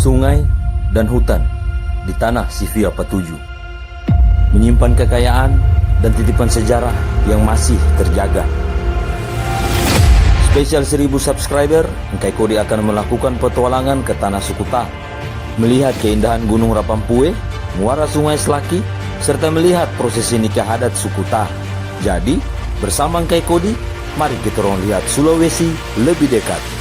sungai, dan hutan di tanah Sivia Patuju. Menyimpan kekayaan dan titipan sejarah yang masih terjaga. Spesial 1000 subscriber, Engkai Kodi akan melakukan petualangan ke tanah Sukuta, melihat keindahan Gunung Rapampue, muara Sungai Selaki, serta melihat prosesi nikah adat Sukuta. Jadi, bersama Engkai Kodi, mari kita lihat Sulawesi lebih dekat.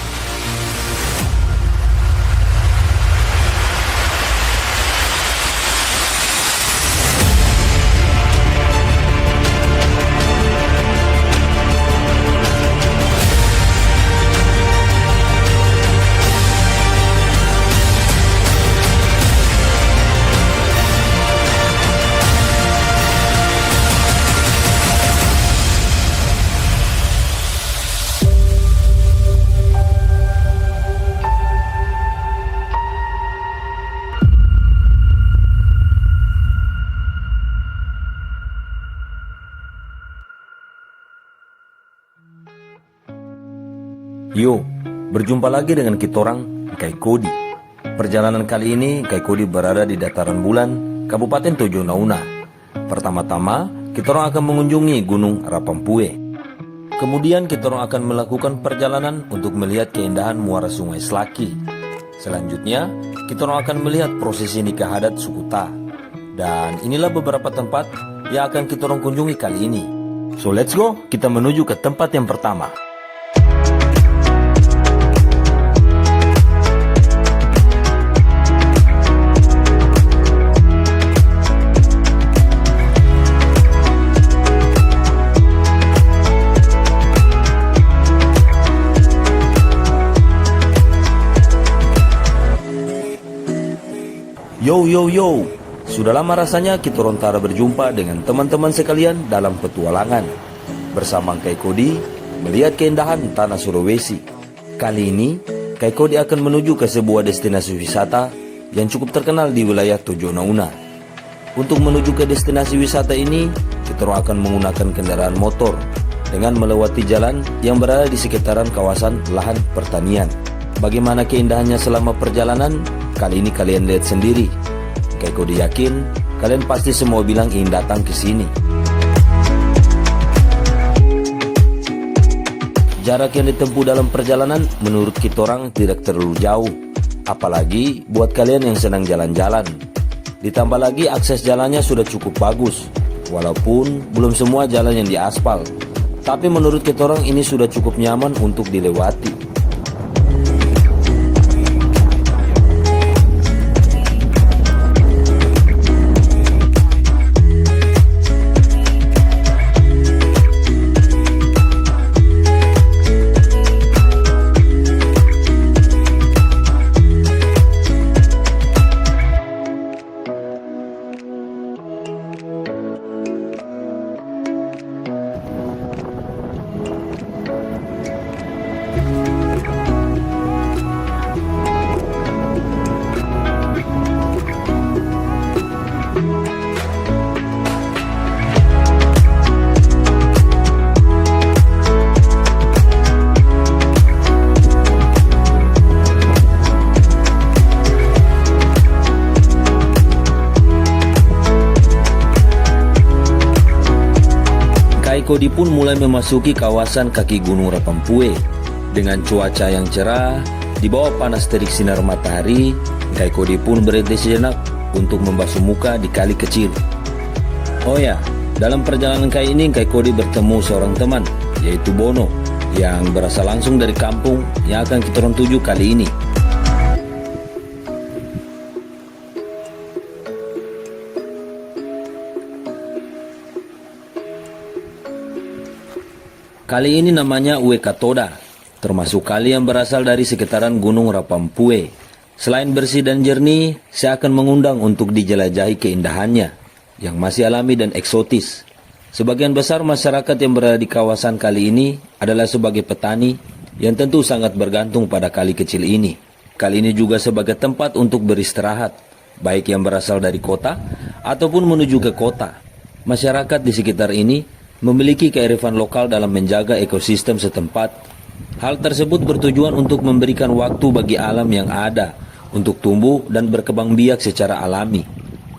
Yo, berjumpa lagi dengan kitorang Engkai Kodi. Perjalanan kali ini Engkai Kodi berada di dataran bulan Kabupaten Tojo Nauna. Pertama-tama, kitorang akan mengunjungi Gunung Rapampue. Kemudian kitorang akan melakukan perjalanan untuk melihat keindahan muara Sungai Selaki. Selanjutnya, kitorang akan melihat prosesi nikah adat Sukuta. Dan inilah beberapa tempat yang akan kitorang kunjungi kali ini. So let's go, kita menuju ke tempat yang pertama. Yo, sudah lama rasanya kita rontara berjumpa dengan teman-teman sekalian dalam petualangan. Bersama Engkai Kodi, melihat keindahan tanah Sulawesi. Kali ini, Engkai Kodi akan menuju ke sebuah destinasi wisata yang cukup terkenal di wilayah Tojo Nauna. Untuk menuju ke destinasi wisata ini, kita akan menggunakan kendaraan motor dengan melewati jalan yang berada di sekitaran kawasan lahan pertanian. Bagaimana keindahannya selama perjalanan? Kali ini kalian lihat sendiri. Engkai Kodi yakin kalian pasti semua bilang ingin datang ke sini. Jarak yang ditempuh dalam perjalanan menurut kitorang tidak terlalu jauh, apalagi buat kalian yang senang jalan-jalan. Ditambah lagi akses jalannya sudah cukup bagus, walaupun belum semua jalan yang diaspal. Tapi menurut kitorang ini sudah cukup nyaman untuk dilewati. Engkai Kodi pun mulai memasuki kawasan kaki Gunung Rapampue. Dengan cuaca yang cerah, di bawah panas terik sinar matahari, Engkai Kodi pun berhenti sejenak untuk membasuh muka di kali kecil. Oh ya, dalam perjalanan kali ini Engkai Kodi bertemu seorang teman, yaitu Bono, yang berasal langsung dari kampung yang akan kita tuju kali ini. Kali ini namanya Uwe Katoda, termasuk kali yang berasal dari sekitaran Gunung Rapampue. Selain bersih dan jernih, saya akan mengundang untuk dijelajahi keindahannya, yang masih alami dan eksotis. Sebagian besar masyarakat yang berada di kawasan kali ini adalah sebagai petani, yang tentu sangat bergantung pada kali kecil ini. Kali ini juga sebagai tempat untuk beristirahat, baik yang berasal dari kota, ataupun menuju ke kota. Masyarakat di sekitar ini memiliki kearifan lokal dalam menjaga ekosistem setempat. Hal tersebut bertujuan untuk memberikan waktu bagi alam yang ada untuk tumbuh dan berkembang biak secara alami.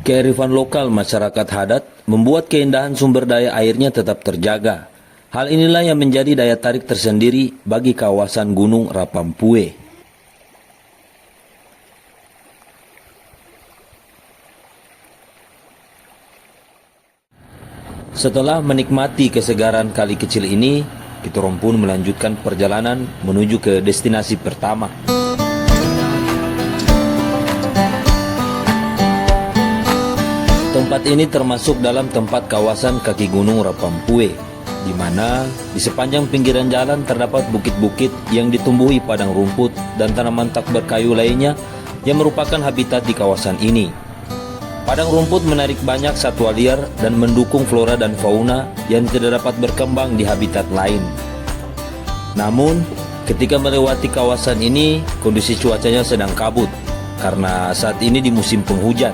Kearifan lokal masyarakat Hadat membuat keindahan sumber daya airnya tetap terjaga. Hal inilah yang menjadi daya tarik tersendiri bagi kawasan Gunung Rapampue. Setelah menikmati kesegaran kali kecil ini, Kitorong pun melanjutkan perjalanan menuju ke destinasi pertama. Tempat ini termasuk dalam tempat kawasan kaki Gunung Rapampue, di mana di sepanjang pinggiran jalan terdapat bukit-bukit yang ditumbuhi padang rumput dan tanaman tak berkayu lainnya yang merupakan habitat di kawasan ini. Padang rumput menarik banyak satwa liar dan mendukung flora dan fauna yang tidak dapat berkembang di habitat lain. Namun, ketika melewati kawasan ini, kondisi cuacanya sedang kabut karena saat ini di musim penghujan.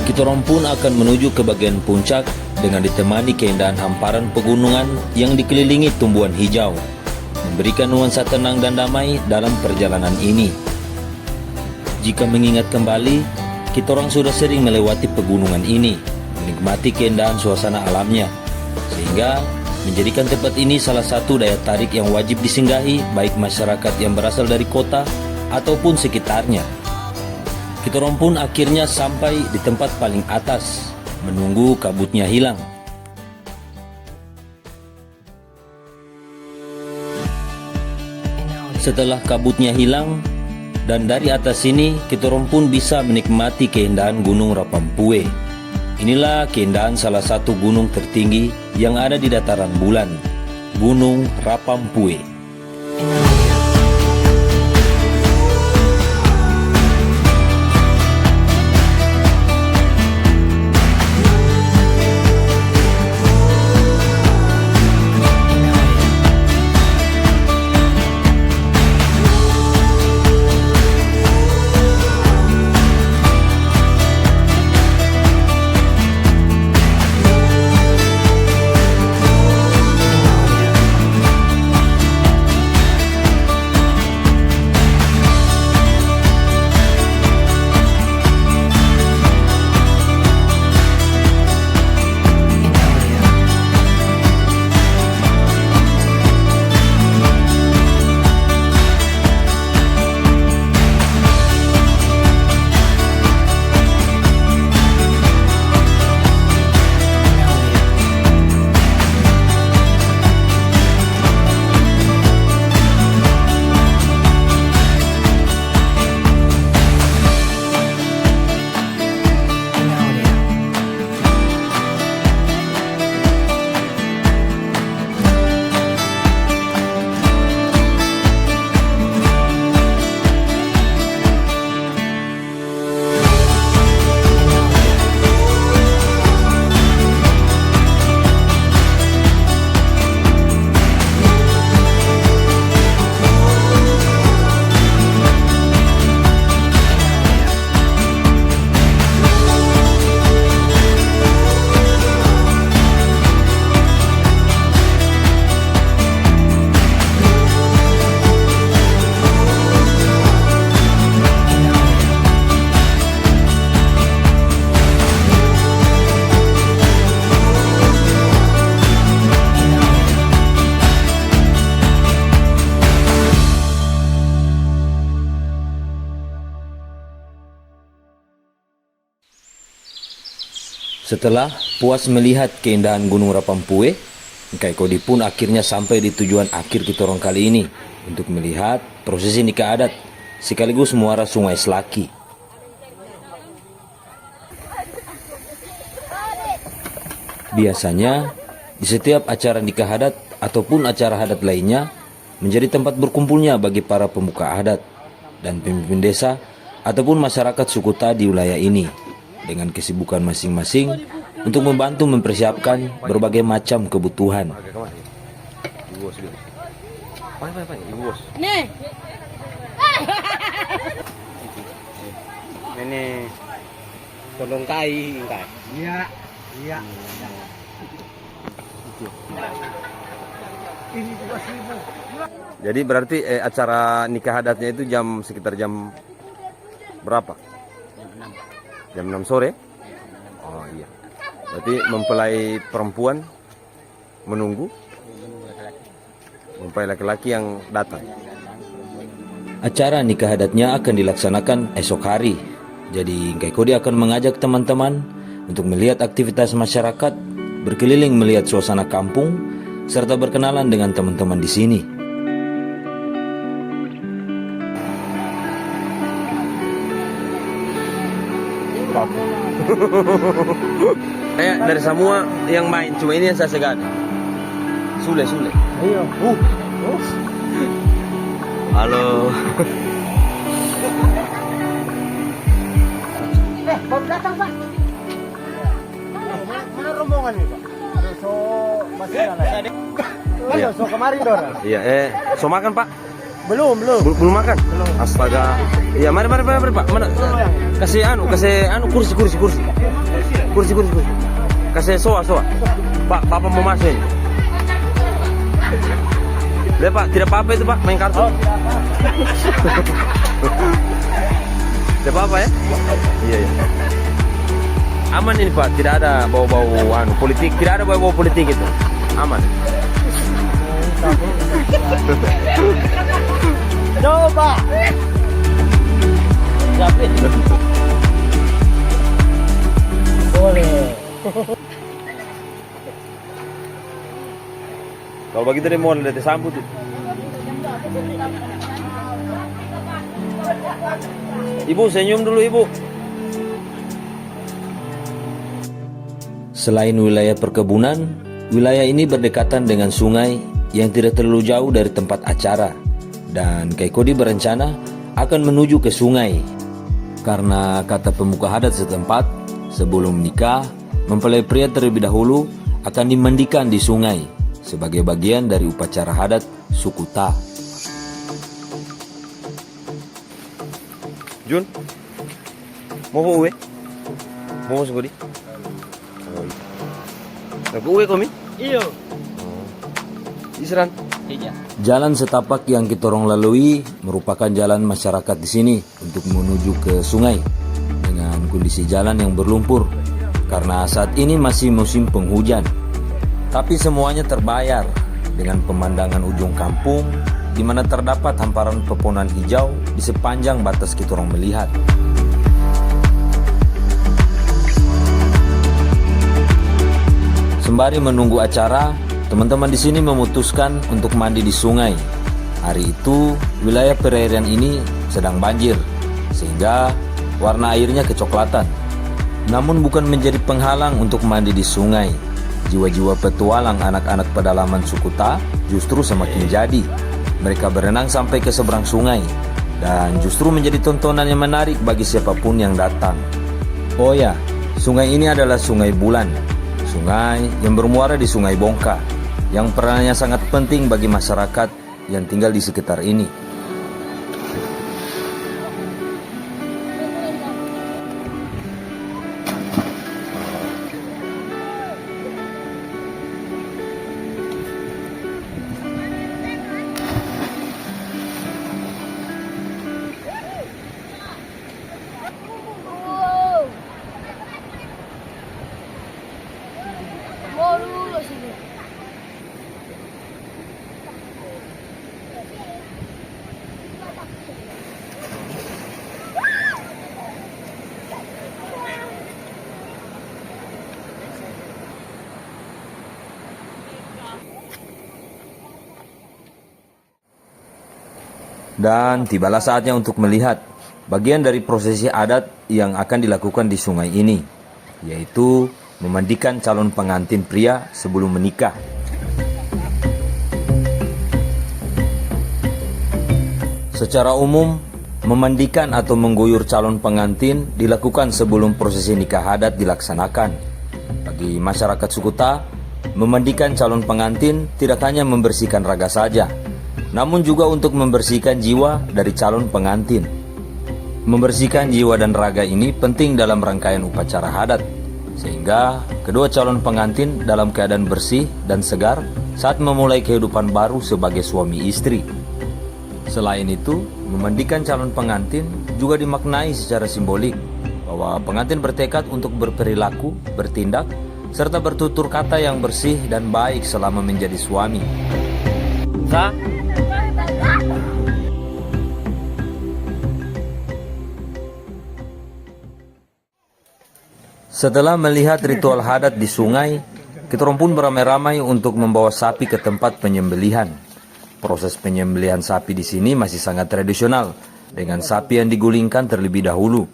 Kitorong pun akan menuju ke bagian puncak dengan ditemani keindahan hamparan pegunungan yang dikelilingi tumbuhan hijau, memberikan nuansa tenang dan damai dalam perjalanan ini. Jika mengingat kembali, Kitorong sudah sering melewati pegunungan ini, menikmati keindahan suasana alamnya, sehingga menjadikan tempat ini salah satu daya tarik yang wajib disinggahi baik masyarakat yang berasal dari kota ataupun sekitarnya. Kitorong pun akhirnya sampai di tempat paling atas, menunggu kabutnya hilang. Setelah kabutnya hilang, dan dari atas sini Kitorong pun bisa menikmati keindahan Gunung Rapampue. Inilah keindahan salah satu gunung tertinggi yang ada di dataran bulan, Gunung Rapampue. Setelah puas melihat keindahan Gunung Rapampue, Ngkai Kodi pun akhirnya sampai di tujuan akhir Kitorong kali ini untuk melihat prosesi nikah adat sekaligus muara Sungai Selaki. Biasanya di setiap acara nikah adat ataupun acara adat lainnya menjadi tempat berkumpulnya bagi para pemuka adat dan pemimpin desa ataupun masyarakat suku Ta di wilayah ini, dengan kesibukan masing-masing untuk membantu mempersiapkan berbagai macam kebutuhan. Ini tolong kai, Kai. Iya, iya. Ini juga 1.000. Jadi berarti acara nikah adatnya itu sekitar jam berapa? Jam 6 sore? Oh iya. Berarti mempelai perempuan menunggu mempelai laki-laki yang datang. Acara nikah adatnya akan dilaksanakan esok hari. Jadi Ngkai Kodi akan mengajak teman-teman untuk melihat aktivitas masyarakat, berkeliling melihat suasana kampung, serta berkenalan dengan teman-teman di sini. Kayak dari semua yang main, cuma ini yang saya segan. Sule. Ayo. Halo. Baru datang, Pak. Mana rombongan nih, Pak? So masih ada. Iya. So kemarin Dora. Iya, so makan Pak? Belum. Belum makan? Astaga. Iya, mari Pak. Mana? Kasih kursi. Kasih soa. Pak, Bapak mau masuk ini. Lihat Pak, tidak apa-apa itu Pak, main kartu. Tidak apa-apa ya? Iya. Aman ini Pak, tidak ada bau-bau politik, tidak ada bau-bau politik itu. Aman. Coba. Boleh. Kalau begitu dia mau lihat sambut tuh. Ibu senyum dulu Ibu. Selain wilayah perkebunan, wilayah ini berdekatan dengan sungai yang tidak terlalu jauh dari tempat acara. Dan Ngkai Kodi berencana akan menuju ke sungai. Karena kata pemuka adat setempat, sebelum nikah, mempelai pria terlebih dahulu akan dimandikan di sungai sebagai bagian dari upacara adat suku Ta. Jun, mau uwe? Mau masuk di? Aku uwe kami? Iyo. Isran. Iya. Jalan setapak yang kita orang lalui merupakan jalan masyarakat di sini untuk menuju ke sungai dengan kondisi jalan yang berlumpur karena saat ini masih musim penghujan. Tapi semuanya terbayar dengan pemandangan ujung kampung di mana terdapat hamparan pepohonan hijau di sepanjang batas kita orang melihat. Sembari menunggu acara, teman-teman di sini memutuskan untuk mandi di sungai. Hari itu, wilayah perairan ini sedang banjir, sehingga warna airnya kecoklatan. Namun bukan menjadi penghalang untuk mandi di sungai. Jiwa-jiwa petualang anak-anak pedalaman suku Ta justru semakin jadi. Mereka berenang sampai ke seberang sungai, dan justru menjadi tontonan yang menarik bagi siapapun yang datang. Oh ya, sungai ini adalah Sungai Bulan, sungai yang bermuara di Sungai Bongka, yang perannya sangat penting bagi masyarakat yang tinggal di sekitar ini. Dan tibalah saatnya untuk melihat bagian dari prosesi adat yang akan dilakukan di sungai ini, yaitu memandikan calon pengantin pria sebelum menikah. Secara umum, memandikan atau mengguyur calon pengantin dilakukan sebelum prosesi nikah adat dilaksanakan. Bagi masyarakat suku Ta, memandikan calon pengantin tidak hanya membersihkan raga saja, namun juga untuk membersihkan jiwa dari calon pengantin. Membersihkan jiwa dan raga ini penting dalam rangkaian upacara adat, sehingga kedua calon pengantin dalam keadaan bersih dan segar saat memulai kehidupan baru sebagai suami istri. Selain itu, memandikan calon pengantin juga dimaknai secara simbolik bahwa pengantin bertekad untuk berperilaku, bertindak, serta bertutur kata yang bersih dan baik selama menjadi suami. Setelah melihat ritual hadat di sungai, kita pun beramai-ramai untuk membawa sapi ke tempat penyembelihan. Proses penyembelihan sapi di sini masih sangat tradisional, dengan sapi yang digulingkan terlebih dahulu.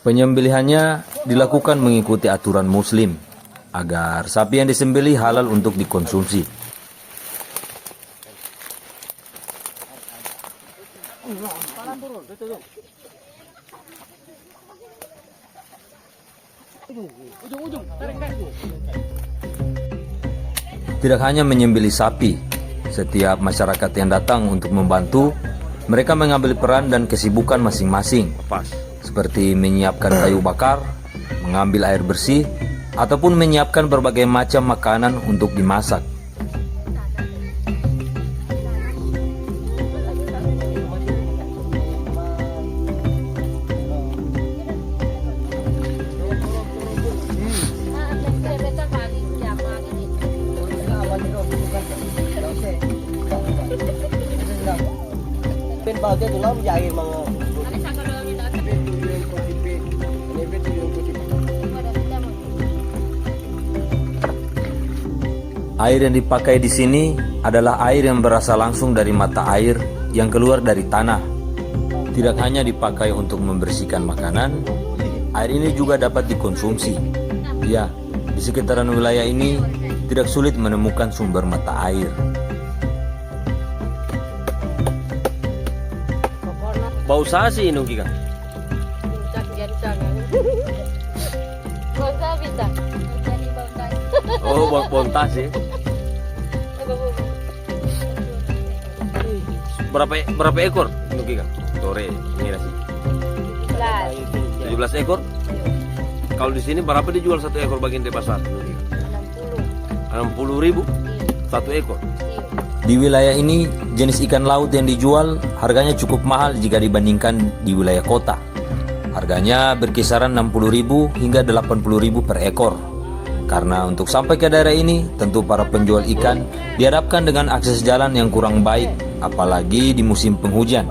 Penyembelihannya dilakukan mengikuti aturan Muslim, agar sapi yang disembelih halal untuk dikonsumsi. Tidak hanya menyembelih sapi, setiap masyarakat yang datang untuk membantu, mereka mengambil peran dan kesibukan masing-masing, seperti menyiapkan kayu bakar, mengambil air bersih, ataupun menyiapkan berbagai macam makanan untuk dimasak. Bagian tulang jahit mga Air yang dipakai di sini adalah air yang berasal langsung dari mata air yang keluar dari tanah. Tidak hanya dipakai untuk membersihkan makanan, air ini juga dapat dikonsumsi. Ya, di sekitaran wilayah ini tidak sulit menemukan sumber mata air. Bau sasi ini kan? Oh, bau sasi. Berapa ekor ini kan? Sore ini nasi. 17 ekor. Kalau di sini berapa dijual satu ekor bagian di pasar? 60.000 satu ekor. Di wilayah ini, jenis ikan laut yang dijual harganya cukup mahal jika dibandingkan di wilayah kota. Harganya berkisaran 60.000 hingga 80.000 per ekor. Karena untuk sampai ke daerah ini, tentu para penjual ikan dihadapkan dengan akses jalan yang kurang baik, apalagi di musim penghujan.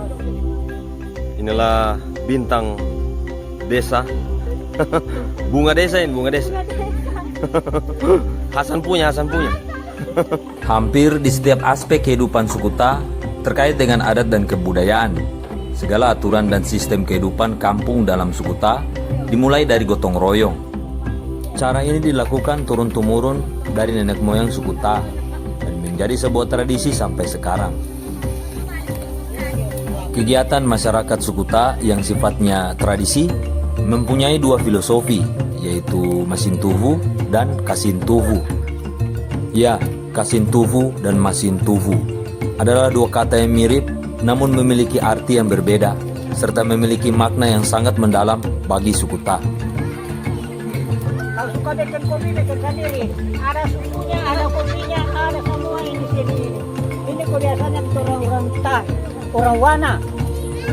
Inilah bintang desa. Bunga desa ini, bunga desa. Hasan punya. Hampir di setiap aspek kehidupan Sukuta terkait dengan adat dan kebudayaan. Segala aturan dan sistem kehidupan kampung dalam Sukuta dimulai dari gotong royong. Cara ini dilakukan turun-temurun dari nenek moyang Sukuta dan menjadi sebuah tradisi sampai sekarang. Kegiatan masyarakat Sukuta yang sifatnya tradisi mempunyai dua filosofi, yaitu Masintuvu dan Kasintuvu. Ya, Kasintuvu dan Masintuvu adalah dua kata yang mirip namun memiliki arti yang berbeda serta memiliki makna yang sangat mendalam bagi Sukuta. Kalau suka bikin kopi sendiri, ada susunya, ada kopinya, ada semua ini sini. Ini kebiasaannya orang-orang Thai, orang Wana.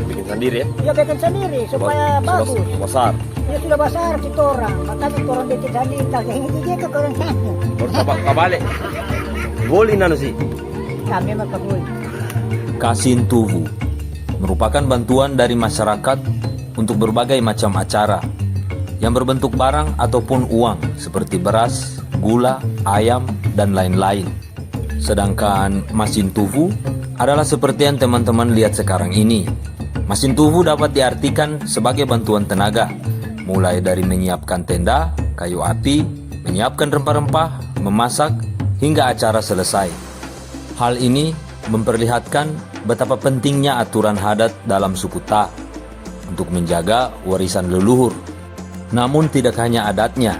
Bikin sendiri ya? Dia bikin sendiri supaya bagus. Besar. Dia sudah besar kita orang, makanya orang bikin sendiri. Ini dia ke orang sana. Baru kabalik. Golin anu sih. Kami makabul. Kasintuvu merupakan bantuan dari masyarakat untuk berbagai macam acara yang berbentuk barang ataupun uang seperti beras, gula, ayam, dan lain-lain. Sedangkan Masintuvu adalah seperti yang teman-teman lihat sekarang ini. Masintuvu dapat diartikan sebagai bantuan tenaga, mulai dari menyiapkan tenda, kayu api, menyiapkan rempah-rempah, memasak, hingga acara selesai. Hal ini memperlihatkan betapa pentingnya aturan hadat dalam Sukuta untuk menjaga warisan leluhur. Namun tidak hanya adatnya,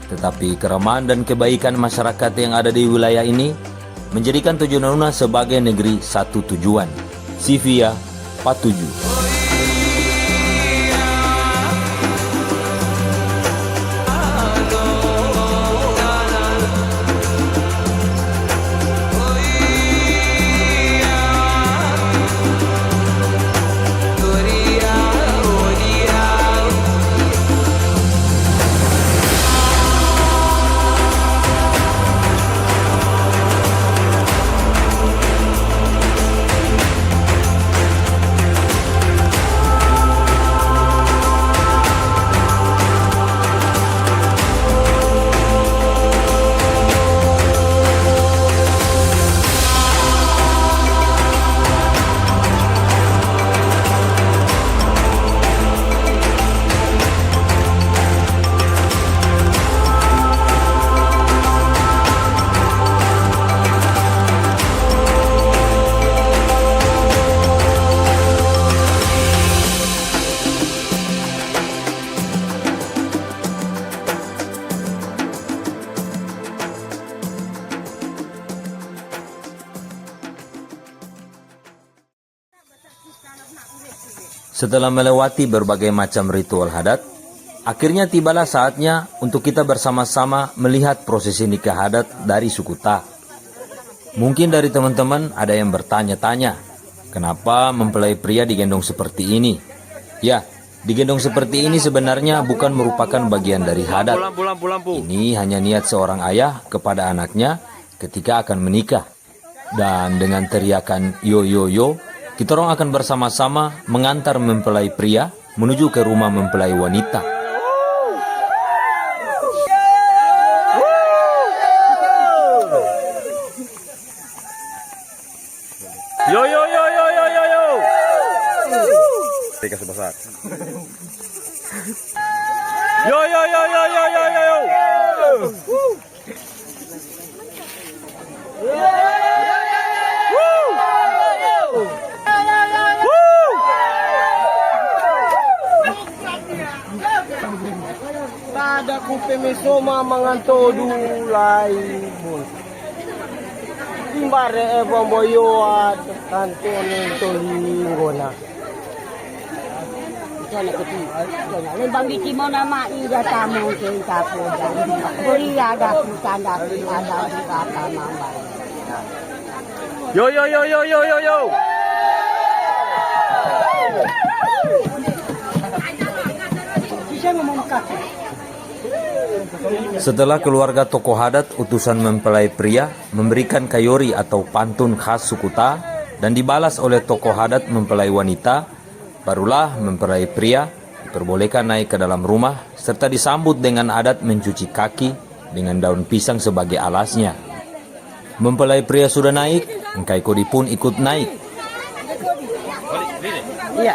tetapi keramahan dan kebaikan masyarakat yang ada di wilayah ini menjadikan Tojonanuna sebagai negeri satu tujuan. Sivia Patuju. Setelah melewati berbagai macam ritual adat, akhirnya tibalah saatnya untuk kita bersama-sama melihat prosesi nikah adat dari suku Ta. Mungkin dari teman-teman ada yang bertanya-tanya, kenapa mempelai pria digendong seperti ini? Ya, digendong seperti ini sebenarnya bukan merupakan bagian dari adat. Ini hanya niat seorang ayah kepada anaknya ketika akan menikah. Dan dengan teriakan yo yo yo, kita orang akan bersama-sama mengantar mempelai pria menuju ke rumah mempelai wanita. Yo yo yo yo yo yo yo. Tiga sebesar. Yo yo yo yo yo yo yo. Kada ku pemisoma manganto dulay bun. Imbare bomboyo at kanto ng tulingo na. Ito na kuti. Lembang di mo na maida tamo kay kapo dan. Buriada kutanda ada kata mama. Yo yo yo yo yo yo yo. Bisa ngomong kaki. Setelah keluarga tokoh adat utusan mempelai pria memberikan kayori atau pantun khas suku Ta dan dibalas oleh tokoh adat mempelai wanita, barulah mempelai pria diperbolehkan naik ke dalam rumah serta disambut dengan adat mencuci kaki dengan daun pisang sebagai alasnya. Mempelai pria sudah naik, Engkai Kodi pun ikut naik. Iya.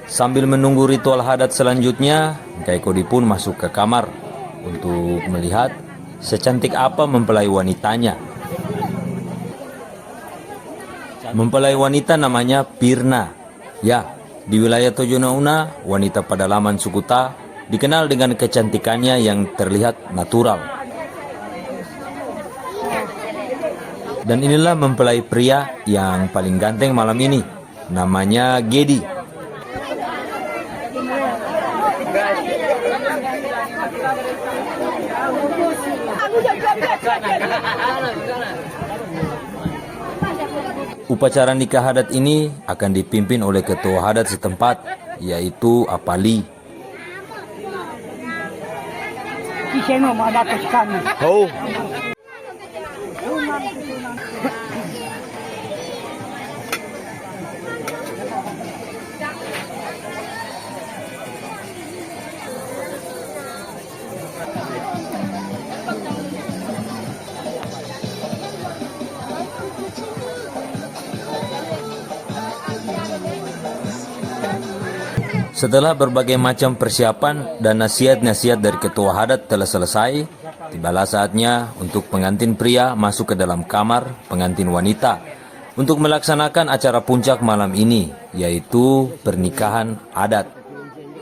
Sambil menunggu ritual adat selanjutnya, Engkai Kodi pun masuk ke kamar untuk melihat secantik apa mempelai wanitanya. Mempelai wanita namanya Pirna. Ya, di wilayah Tojono Una, wanita pedalaman suku Ta dikenal dengan kecantikannya yang terlihat natural. Dan inilah mempelai pria yang paling ganteng malam ini. Namanya Gedi. Upacara nikah adat ini akan dipimpin oleh ketua adat setempat, yaitu Apali. Bisa ngomong ada kami. Oh. Setelah berbagai macam persiapan dan nasihat-nasihat dari ketua adat telah selesai, tibalah saatnya untuk pengantin pria masuk ke dalam kamar pengantin wanita untuk melaksanakan acara puncak malam ini, yaitu pernikahan adat.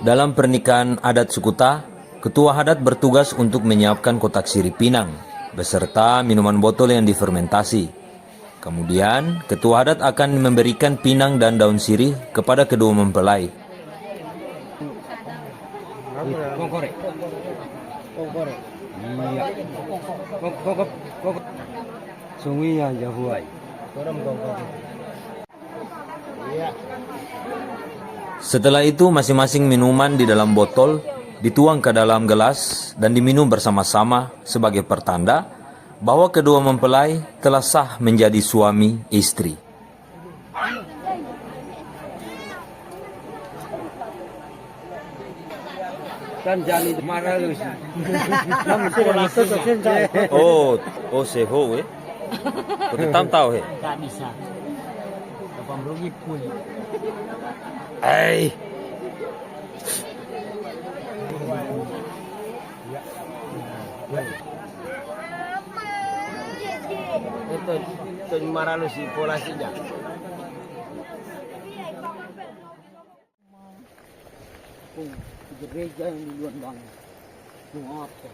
Dalam pernikahan adat suku Ta, ketua adat bertugas untuk menyiapkan kotak sirih pinang beserta minuman botol yang difermentasi. Kemudian, ketua adat akan memberikan pinang dan daun sirih kepada kedua mempelai. Kongkorek. Iya. Kongkok. Sungai yang jauh. Iya. Setelah itu masing-masing minuman di dalam botol dituang ke dalam gelas dan diminum bersama-sama sebagai pertanda bahwa kedua mempelai telah sah menjadi suami istri. Kan jali marah lu sih. Oh seho eh. Kau tetap tahu eh. Tak bisa. 80 pun. Eh. Itu marah lu sih polasinya. kampung, gereja yang duluan bangun. Mau apa?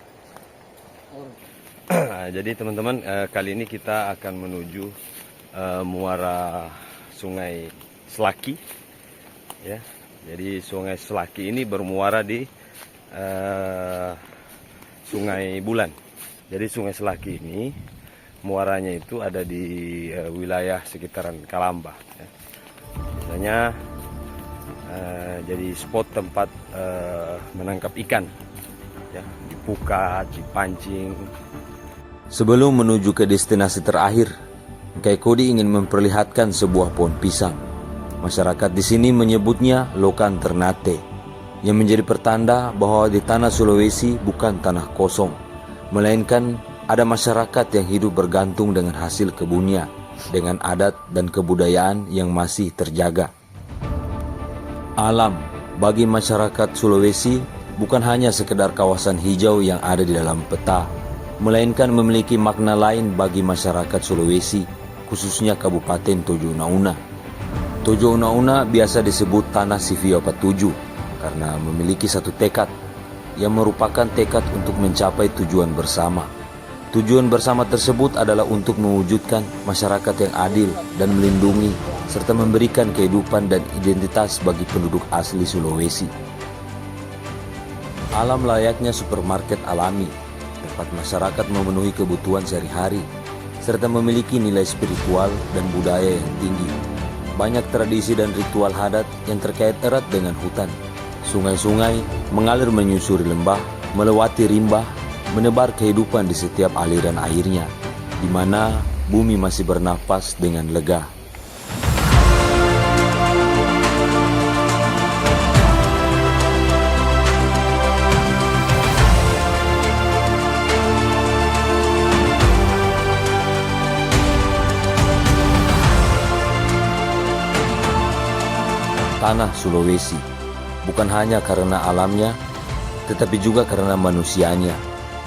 Orang. Jadi teman-teman, kali ini kita akan menuju muara Sungai Selaki, ya. Jadi Sungai Selaki ini bermuara di Sungai Bulan. Jadi Sungai Selaki ini muaranya itu ada di wilayah sekitaran Kalambah, ya. Biasanya jadi spot tempat menangkap ikan, ya, dipukat, dipancing. Sebelum menuju ke destinasi terakhir, Kay Kodi ingin memperlihatkan sebuah pohon pisang. Masyarakat di sini menyebutnya Lokan Ternate, yang menjadi pertanda bahwa di tanah Sulawesi bukan tanah kosong, melainkan ada masyarakat yang hidup bergantung dengan hasil kebunnya, dengan adat dan kebudayaan yang masih terjaga. Alam bagi masyarakat Sulawesi bukan hanya sekedar kawasan hijau yang ada di dalam peta, melainkan memiliki makna lain bagi masyarakat Sulawesi, khususnya Kabupaten Tojo Una-Una. Tojo Una-Una biasa disebut Tanah Sivio 47 karena memiliki satu tekad, yang merupakan tekad untuk mencapai tujuan bersama. Tujuan bersama tersebut adalah untuk mewujudkan masyarakat yang adil dan melindungi, serta memberikan kehidupan dan identitas bagi penduduk asli Sulawesi. Alam layaknya supermarket alami, tempat masyarakat memenuhi kebutuhan sehari-hari, serta memiliki nilai spiritual dan budaya yang tinggi. Banyak tradisi dan ritual adat yang terkait erat dengan hutan. Sungai-sungai mengalir menyusuri lembah, melewati rimba, menebar kehidupan di setiap aliran airnya, di mana bumi masih bernapas dengan lega. Tanah Sulawesi bukan hanya karena alamnya, tetapi juga karena manusianya,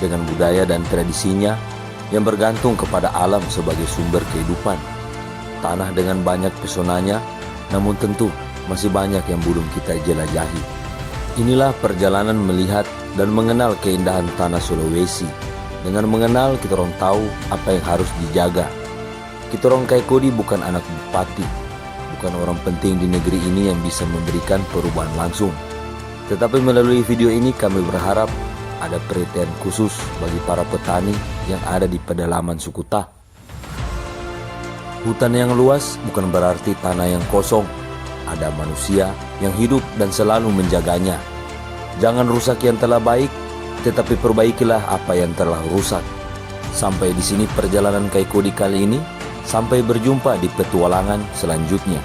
dengan budaya dan tradisinya yang bergantung kepada alam sebagai sumber kehidupan. Tanah dengan banyak pesonanya, namun tentu masih banyak yang belum kita jelajahi. Inilah perjalanan melihat dan mengenal keindahan tanah Sulawesi. Dengan mengenal, kita orang tahu apa yang harus dijaga. Kita orang Kay Kodi bukan anak bupati, bukan orang penting di negeri ini yang bisa memberikan perubahan langsung. Tetapi melalui video ini kami berharap ada perhatian khusus bagi para petani yang ada di pedalaman suku Tah. Hutan yang luas bukan berarti tanah yang kosong. Ada manusia yang hidup dan selalu menjaganya. Jangan rusak yang telah baik, tetapi perbaikilah apa yang telah rusak. Sampai di sini perjalanan Kay Kodi kali ini. Sampai berjumpa di petualangan selanjutnya.